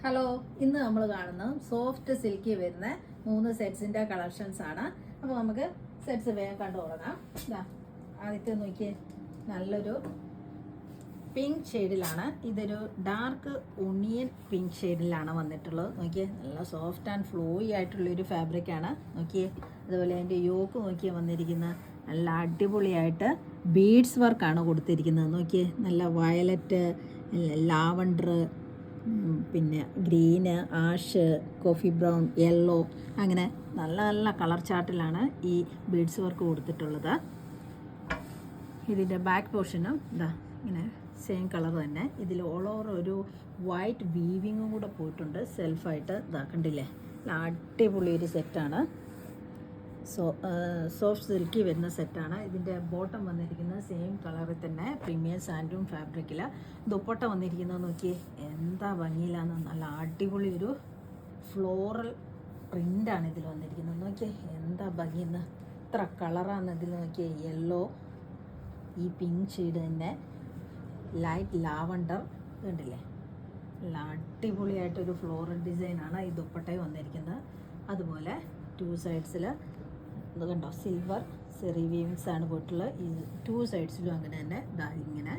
Hello, ഇന്ന് നമ്മൾ കാണുന്നത് സോഫ്റ്റ് സിൽക്കി വരുന്ന 3 സെറ്റ്സിൻ്റെ കളക്ഷൻസ് ആണ്. അപ്പോൾ നമുക്ക് സെറ്റ്സ് വേഗം കണ്ടു തുടങ്ങാം. ഇതാ ആദ്യത്തെ നോക്കിയേ, നല്ലൊരു പിങ്ക് ഷെയ്ഡിലാണ്. ഇതൊരു ഡാർക്ക് ഒണിയൻ പിങ്ക് ഷെയ്ഡിലാണ് വന്നിട്ടുള്ളത്. നോക്കിയേ, നല്ല സോഫ്റ്റ് ആൻഡ് ഫ്ലോയി ആയിട്ടുള്ളൊരു ഫാബ്രിക്കാണ്. നോക്കിയേ, അതുപോലെ അതിൻ്റെ യോക്ക് നോക്കിയേ വന്നിരിക്കുന്ന നല്ല അടിപൊളിയായിട്ട് ബീഡ്സ് വർക്കാണ് കൊടുത്തിരിക്കുന്നത്. നോക്കിയേ, നല്ല വയലറ്റ്, ലാവണ്ടർ, പിന്നെ green, ash, coffee brown, yellow, അങ്ങനെ നല്ല നല്ല കളർ ചാർട്ടിലാണ് ഈ ബീഡ്സ് വർക്ക് കൊടുത്തിട്ടുള്ളത്. ഇതിൻ്റെ ബാക്ക് പോർഷനും ഇതാ ഇങ്ങനെ സെയിം കളർ തന്നെ. ഇതിൽ ഓൾ ഓവർ ഒരു വൈറ്റ് വീവിങ്ങും കൂടെ പോയിട്ടുണ്ട് സെൽഫായിട്ട്. ഇതാക്കണ്ടില്ലേ, അടിപൊളി ഒരു സെറ്റാണ്. സോഫ്റ്റ് സിൽക്കി വരുന്ന സെറ്റാണ്. ഇതിൻ്റെ ബോട്ടം വന്നിരിക്കുന്നത് സെയിം കളറിൽ തന്നെ പ്രീമിയം സാൻഡൂൺ ഫാബ്രിക്കിൽ. ദുപ്പട്ട വന്നിരിക്കുന്നത് നോക്കിയേ, എന്താ ഭംഗിയിലാന്ന്. നല്ല അടിപൊളി ഒരു ഫ്ലോറൽ പ്രിൻ്റാണ് ഇതിൽ വന്നിരിക്കുന്നത്. നോക്കിയേ, എന്താ ഭംഗിയെന്ന്. ഇത്ര കളറാണ് ഇതിൽ. നോക്കിയേ, യെല്ലോ, ഈ പിങ്ക് ഷെയ്ഡ് തന്നെ, ലൈറ്റ് ലാവണ്ടർ, കണ്ടില്ലേ, നല്ല അടിപൊളിയായിട്ടൊരു ഫ്ലോറൽ ഡിസൈനാണ് ഈ ദുപ്പട്ടയിൽ വന്നിരിക്കുന്നത്. അതുപോലെ 2 സൈഡ്സിൽ ഇത് കണ്ടോ, സിൽവർ സെറി വീവിങ്സ് ആണ് പോയിട്ടുള്ളത്. ഈ 2 സൈഡ്സിലും അങ്ങനെ തന്നെ ഇതാ ഇങ്ങനെ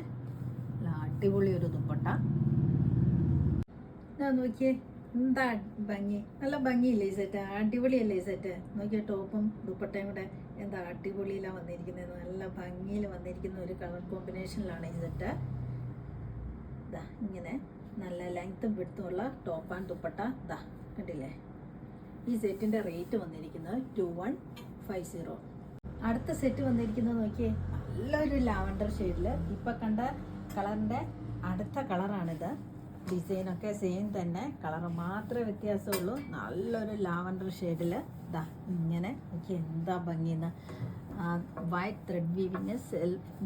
നല്ല അടിപൊളി ഒരു ദുപ്പട്ട. ഞാൻ നോക്കിയേ, എന്താ ഭംഗി, നല്ല ഭംഗിയില്ലേ ഈ സെറ്റ്, അടിപൊളിയല്ലേ ഈ സെറ്റ്. നോക്കിയേ, ടോപ്പും ദുപ്പട്ടയും കൂടെ എന്താ അടിപൊളിയിലാണ് വന്നിരിക്കുന്നത്. നല്ല ഭംഗിയിൽ വന്നിരിക്കുന്ന ഒരു കളർ കോമ്പിനേഷനിലാണ് ഈ സെറ്റ്. ഇതാ ഇങ്ങനെ നല്ല ലെങ്ത്തും വിഡ്ത്തുമുള്ള ടോപ്പ് ആൻഡ് ദുപ്പട്ട. ഇതാ കണ്ടില്ലേ. ഈ സെറ്റിൻ്റെ റേറ്റ് വന്നിരിക്കുന്നത് 2150. അടുത്ത സെറ്റ് വന്നിരിക്കുന്നത് നോക്കിയേ, നല്ലൊരു ലാവണ്ടർ ഷെയ്ഡിൽ. ഇപ്പം കണ്ട കളറിൻ്റെ അടുത്ത കളറാണിത്. ഡിസൈനൊക്കെ സെയിം തന്നെ, കളർ മാത്രമേ വ്യത്യാസമുള്ളൂ. നല്ലൊരു ലാവണ്ടർ ഷെയ്ഡിൽ ഇതാ ഇങ്ങനെ നോക്കിയേ, എന്താ ഭംഗിയെന്ന്. വൈറ്റ് ത്രെഡ് വീവിങ്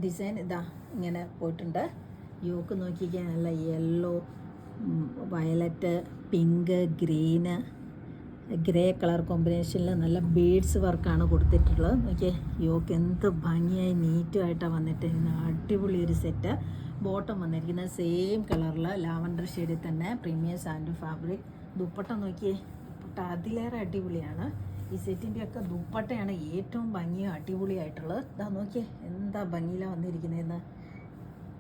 ഡിസൈൻ ഇതാ ഇങ്ങനെ പോയിട്ടുണ്ട്. യോക്ക് നോക്കിക്കാൻ നല്ല yellow, violet, pink, green, grey colour കോമ്പിനേഷനിൽ നല്ല ബീഡ്സ് വർക്കാണ് കൊടുത്തിട്ടുള്ളത്. നോക്കിയേ, യോക്ക് എന്ത് ഭംഗിയായി നീറ്റുമായിട്ടാണ് വന്നിട്ട് അടിപൊളി ഒരു സെറ്റ്. ബോട്ടം വന്നിരിക്കുന്നത് സെയിം കളറിൽ ലാവണ്ടർ ഷെയ്ഡിൽ തന്നെ പ്രീമിയം സാൻഡൂൺ ഫാബ്രിക്. ദുപ്പട്ട നോക്കിയേ, ദുപ്പട്ട അതിലേറെ അടിപൊളിയാണ്. ഈ സെറ്റിൻ്റെയൊക്കെ ദുപ്പട്ടയാണ് ഏറ്റവും ഭംഗിയും അടിപൊളിയായിട്ടുള്ളത്. ഇതാ നോക്കിയേ, എന്താ ഭംഗിയിലാണ് വന്നിരിക്കുന്നതെന്ന്.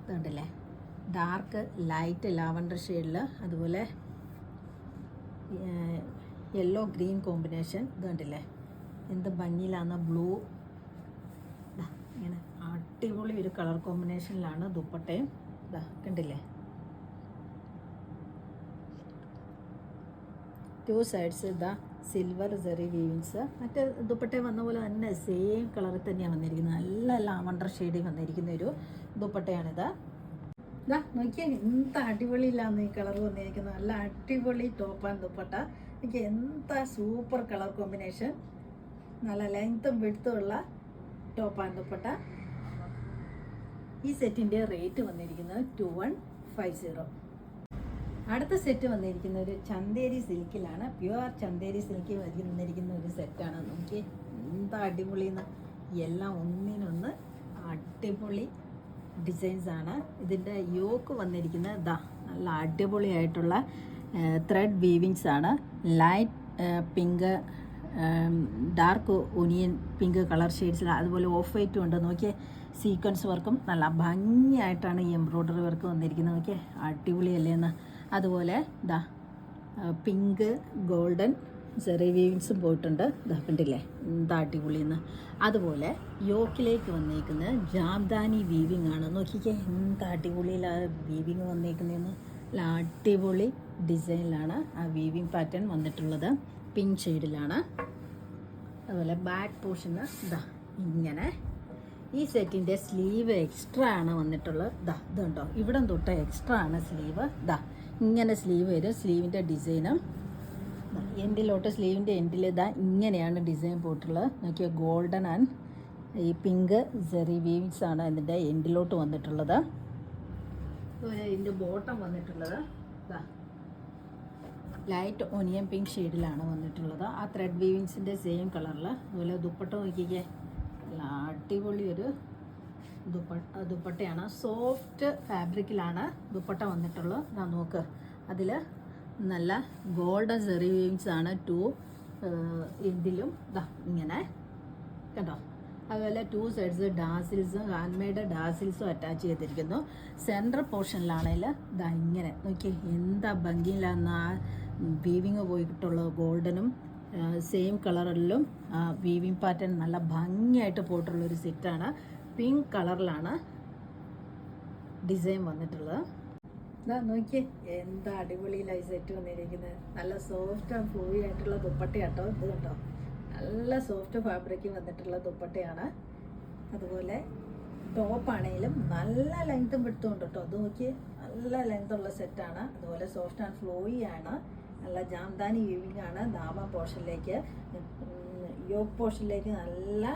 ഇതുണ്ടല്ലേ, ഡാർക്ക് ലൈറ്റ് ലാവണ്ടർ ഷെയ്ഡിൽ, അതുപോലെ യെല്ലോ ഗ്രീൻ കോമ്പിനേഷൻ. ഇത് കണ്ടില്ലേ, എന്ത് ഭംഗിയിലാണ്. ബ്ലൂ, ഇങ്ങനെ അടിപൊളി ഒരു കളർ കോമ്പിനേഷനിലാണ് ദുപ്പട്ടയും. ഇതാ കണ്ടില്ലേ, 2 സൈഡ്സ് ഇതാ സിൽവർ സെറി വീവിങ്സ്. മറ്റേ ദുപ്പട്ടയിൽ വന്ന പോലെ തന്നെ സെയിം കളറിൽ തന്നെയാണ് വന്നിരിക്കുന്നത്. നല്ല ലാവണ്ടർ ഷെയ്ഡിൽ വന്നിരിക്കുന്ന ഒരു ദുപ്പട്ടയാണിത്. ഇതാ നോക്കിയാൽ എന്താ അടിപൊളിയില്ലാന്ന് ഈ കളർ വന്നിരിക്കുന്നത്. നല്ല അടിപൊളി ടോപ്പ് ആൻഡ് ദുപ്പട്ട. എനിക്ക് എന്താ സൂപ്പർ കളർ കോമ്പിനേഷൻ. നല്ല ലെങ്ത്തും വിഡ്ത്തും ഉള്ള ടോപ്പ് ആൻഡ് ദുപ്പട്ട. ഈ സെറ്റിൻ്റെ റേറ്റ് വന്നിരിക്കുന്നത് 2150. അടുത്ത സെറ്റ് വന്നിരിക്കുന്ന ഒരു ചന്തേരി സിൽക്കിലാണ്. പ്യുവർ ചന്തേരി സിൽക്കിൽ വന്നിരിക്കുന്ന ഒരു സെറ്റാണ്. നോക്കി എന്താ അടിപൊളിയെന്ന്. എല്ലാം ഒന്നിനൊന്ന് അടിപൊളി ഡിസൈൻസാണ്. ഇതിൻ്റെ യോക്ക് വന്നിരിക്കുന്നത് ഇതാ നല്ല അടിപൊളിയായിട്ടുള്ള ത്രെഡ് വീവിങ്സ് ആണ്. Light pink, dark onion pink colour ഷെയ്ഡ്സിൽ, അതുപോലെ ഓഫ് വൈറ്റും ഉണ്ട്. നോക്കിയേ, സീക്വൻസ് വർക്കും നല്ല ഭംഗിയായിട്ടാണ് ഈ എംബ്രോയ്ഡറി വർക്ക് വന്നിരിക്കുന്നത്. നോക്കിയേ, അടിപൊളിയല്ലേന്ന്. അതുപോലെ ഇതാ പിങ്ക്, ഗോൾഡൻ സെറി വീവിങ്സും പോയിട്ടുണ്ട്. ഇതാ കണ്ടില്ലേ, എന്താ അടിപൊളിയെന്ന്. അതുപോലെ യോക്കിലേക്ക് വന്നിരിക്കുന്നത് ജാംദാനി വീവിങ് ആണ്. നോക്കിക്കേ, എന്താ അടിപൊളിയിലാണ് വീവിങ് വന്നിരിക്കുന്നതെന്ന്. നല്ല അടിപൊളി ഡിസൈനിലാണ് ആ വീവിങ് പാറ്റേൺ വന്നിട്ടുള്ളത്. പിങ്ക് ഷെയ്ഡിലാണ്. അതുപോലെ ബാക്ക് പോർഷന് ഇതാ ഇങ്ങനെ. ഈ സെറ്റിൻ്റെ സ്ലീവ് എക്സ്ട്രാ ആണ് വന്നിട്ടുള്ളത്. ഇത് കണ്ടോ, ഇവിടം തൊട്ട് എക്സ്ട്രാ ആണ് സ്ലീവ്. ഇങ്ങനെ സ്ലീവ് വരും. സ്ലീവിൻ്റെ ഡിസൈനും എൻഡിലോട്ട്, സ്ലീവിൻ്റെ എൻഡിൽ ഇങ്ങനെയാണ് ഡിസൈൻ പോയിട്ടുള്ളത്. നോക്കിയാൽ ഗോൾഡൻ ആൻഡ് ഈ പിങ്ക് സെറി വീവിങ്സ് ആണ് ഇതിൻ്റെ എൻഡിലോട്ട് വന്നിട്ടുള്ളത്. അതുപോലെ ഇതിൻ്റെ ബോട്ടം വന്നിട്ടുള്ളത് ലൈറ്റ് ഒനിയൻ പിങ്ക് ഷെയ്ഡിലാണ് വന്നിട്ടുള്ളത്. ആ ത്രെഡ് വീവിങ്സിൻ്റെ സെയിം കളറിൽ. അതുപോലെ ദുപ്പട്ട നോക്കിക്കേ, നല്ല അടിപൊളി ഒരു ദുപ്പട്ടയാണ്. സോഫ്റ്റ് ഫാബ്രിക്കിലാണ് ദുപ്പട്ട വന്നിട്ടുള്ളത്. നോക്ക്, അതിൽ നല്ല ഗോൾഡൻ സെറി വീവിങ്സ് ആണ് ഇതിലും ദാ ഇങ്ങനെ കണ്ടോ. അതുപോലെ 2 സൈഡ്സ് ഡാസിൽസും ഹാൻഡ് മെയ്ഡ് ഡാസിൽസും അറ്റാച്ച് ചെയ്തിരിക്കുന്നു. സെൻട്രൽ പോർഷനിലാണെങ്കിൽ ദാ ഇങ്ങനെ നോക്കി എന്താ ഭംഗിയിലാന്ന് ആ വീവിങ് പോയിട്ടുള്ളത്. ഗോൾഡനും സെയിം കളറിലും വീവിങ് പാറ്റേൺ നല്ല ഭംഗിയായിട്ട് പോയിട്ടുള്ളൊരു സെറ്റാണ്. പിങ്ക് കളറിലാണ് ഡിസൈൻ വന്നിട്ടുള്ളത്. ഇതാ നോക്കിയേ എന്താ അടിപൊളിയിലായി സെറ്റ് വന്നിരിക്കുന്നത്. നല്ല സോഫ്റ്റ് ആൻഡ് ഫ്ലൂയി ആയിട്ടുള്ള ദുപ്പട്ടയാട്ടോ ഇത് കണ്ടോ. നല്ല സോഫ്റ്റ് ഫാബ്രിക് വന്നിട്ടുള്ള ദുപ്പട്ടയാണ്. അതുപോലെ ടോപ്പാണെങ്കിലും നല്ല ലെങ്ത്തും വിടുത്തുണ്ട് കേട്ടോ. അത് നോക്കിയേ നല്ല ലെങ്ത് ഉള്ള സെറ്റാണ്. അതുപോലെ സോഫ്റ്റ് ആൻഡ് ഫ്ലോയി ആണ്. നല്ല ജാംദാനി വീവിങ് ആണ്. ദാമ പോർഷനിലേക്ക് യോക്ക് പോർഷനിലേക്ക് നല്ല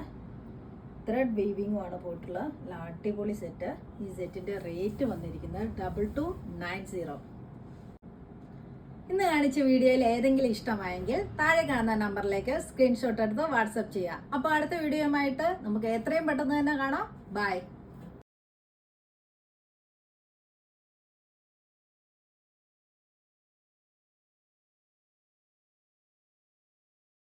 ത്രെഡ് വീവിങ്ങും ആണ് പോയിട്ടുള്ള നല്ല അടിപൊളി സെറ്റ്. ഈ സെറ്റിന്റെ റേറ്റ് വന്നിരിക്കുന്നത് 2290. ഇന്ന് കാണിച്ച വീഡിയോയിൽ ഏതെങ്കിലും ഇഷ്ടമായെങ്കിൽ താഴെ കാണുന്ന നമ്പറിലേക്ക് സ്ക്രീൻഷോട്ട് എടുത്ത് വാട്സപ്പ് ചെയ്യുക. അപ്പോൾ അടുത്ത വീഡിയോയുമായിട്ട് നമുക്ക് എത്രയും പെട്ടെന്ന് തന്നെ കാണാം. ബൈ.